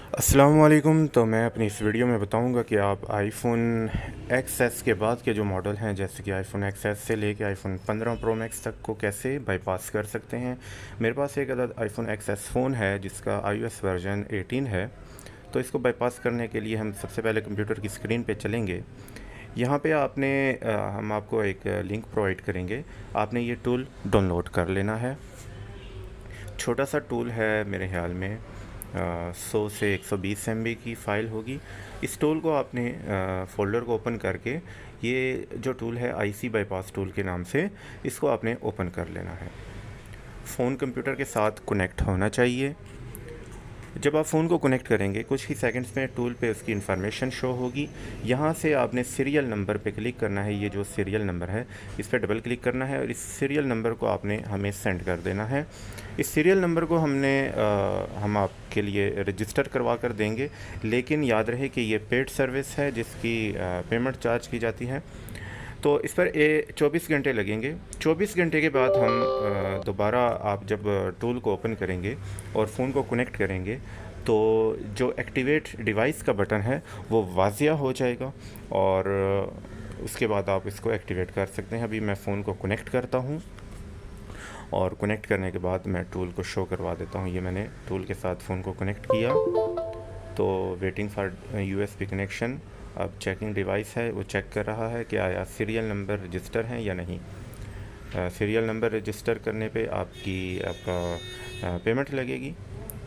अस्सलाम वालेकुम। तो मैं अपनी इस वीडियो में बताऊंगा कि आप आईफोन XS के बाद के जो मॉडल हैं, जैसे कि आईफोन XS से लेके आईफोन 15 प्रो मैक्स तक को कैसे बाईपास कर सकते हैं। मेरे पास एक अदद आईफोन XS फ़ोन है जिसका iOS वर्जन 18 है। तो इसको बाईपास करने के लिए हम सबसे पहले कंप्यूटर की स्क्रीन पे चलेंगे। यहाँ पे हम आपको एक लिंक प्रोवाइड करेंगे। आपने ये टूल डाउनलोड कर लेना है। छोटा सा टूल है, मेरे ख्याल में 100 से 120 MB की फ़ाइल होगी। इस टूल को आपने फ़ोल्डर को ओपन करके, ये जो टूल है आईसी बाईपास टूल के नाम से, इसको आपने ओपन कर लेना है। फ़ोन कंप्यूटर के साथ कनेक्ट होना चाहिए। जब आप फ़ोन को कनेक्ट करेंगे कुछ ही सेकंड्स में टूल पे उसकी इन्फॉर्मेशन शो होगी। यहाँ से आपने सीरियल नंबर पे क्लिक करना है। ये जो सीरियल नंबर है इस पर डबल क्लिक करना है और इस सीरियल नंबर को आपने हमें सेंड कर देना है। इस सीरियल नंबर को हम आपके लिए रजिस्टर करवा कर देंगे, लेकिन याद रहे कि ये पेड सर्विस है जिसकी पेमेंट चार्ज की जाती है। तो इस पर 24 घंटे लगेंगे। 24 घंटे के बाद हम दोबारा, आप जब टूल को ओपन करेंगे और फ़ोन को कनेक्ट करेंगे तो जो एक्टिवेट डिवाइस का बटन है वो वाजिया हो जाएगा और उसके बाद आप इसको एक्टिवेट कर सकते हैं। अभी मैं फ़ोन को कनेक्ट करता हूँ और कनेक्ट करने के बाद मैं टूल को शो करवा देता हूँ। ये मैंने टूल के साथ फ़ोन को कनेक्ट किया। तो वेटिंग फॉर USB कनेक्शन। अब चेकिंग डिवाइस है, वो चेक कर रहा है कि आया सीरियल नंबर रजिस्टर हैं या नहीं। सीरियल नंबर रजिस्टर करने पे आपका पेमेंट लगेगी।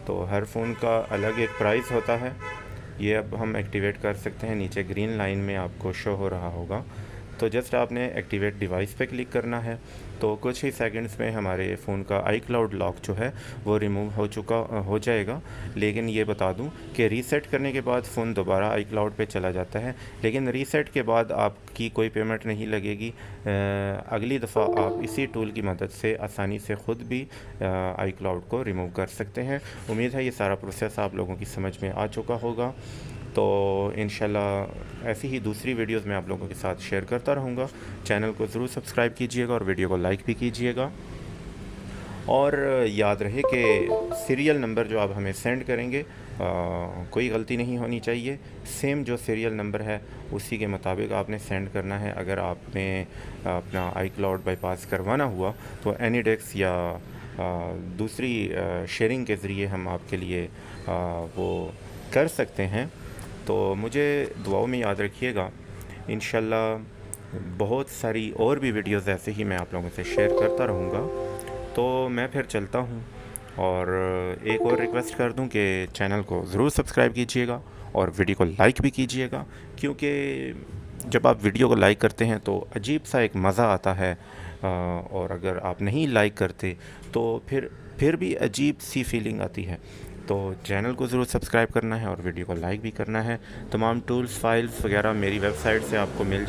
तो हर फ़ोन का अलग एक प्राइस होता है। ये अब हम एक्टिवेट कर सकते हैं। नीचे ग्रीन लाइन में आपको शो हो रहा होगा। तो जस्ट आपने एक्टिवेट डिवाइस पे क्लिक करना है। तो कुछ ही सेकंड्स में हमारे फ़ोन का iCloud लॉक जो है वो रिमूव हो जाएगा। लेकिन ये बता दूं कि रीसेट करने के बाद फ़ोन दोबारा iCloud पे चला जाता है, लेकिन रीसेट के बाद आपकी कोई पेमेंट नहीं लगेगी। अगली दफ़ा आप इसी टूल की मदद से आसानी से ख़ुद भी iCloud को रिमूव कर सकते हैं। उम्मीद है ये सारा प्रोसेस आप लोगों की समझ में आ चुका होगा। तो इंशाल्लाह ऐसी ही दूसरी वीडियोस मैं आप लोगों के साथ शेयर करता रहूँगा। चैनल को ज़रूर सब्सक्राइब कीजिएगा और वीडियो को लाइक भी कीजिएगा। और याद रहे कि सीरियल नंबर जो आप हमें सेंड करेंगे, कोई गलती नहीं होनी चाहिए। सेम जो सीरियल नंबर है उसी के मुताबिक आपने सेंड करना है। अगर आपने अपना iCloud बाईपास करवाना हुआ तो एनीडेक्स या दूसरी शेयरिंग के ज़रिए हम आपके लिए वो कर सकते हैं। तो मुझे दुआओं में याद रखिएगा। इंशाल्लाह बहुत सारी और भी वीडियोस ऐसे ही मैं आप लोगों से शेयर करता रहूँगा। तो मैं फिर चलता हूँ और एक और रिक्वेस्ट कर दूँ कि चैनल को ज़रूर सब्सक्राइब कीजिएगा और वीडियो को लाइक भी कीजिएगा, क्योंकि जब आप वीडियो को लाइक करते हैं तो अजीब सा एक मज़ा आता है। और अगर आप नहीं लाइक करते तो फिर भी अजीब सी फीलिंग आती है। तो चैनल को ज़रूर सब्सक्राइब करना है और वीडियो को लाइक भी करना है। तमाम टूल्स, फाइल्स वगैरह मेरी वेबसाइट से आपको मिल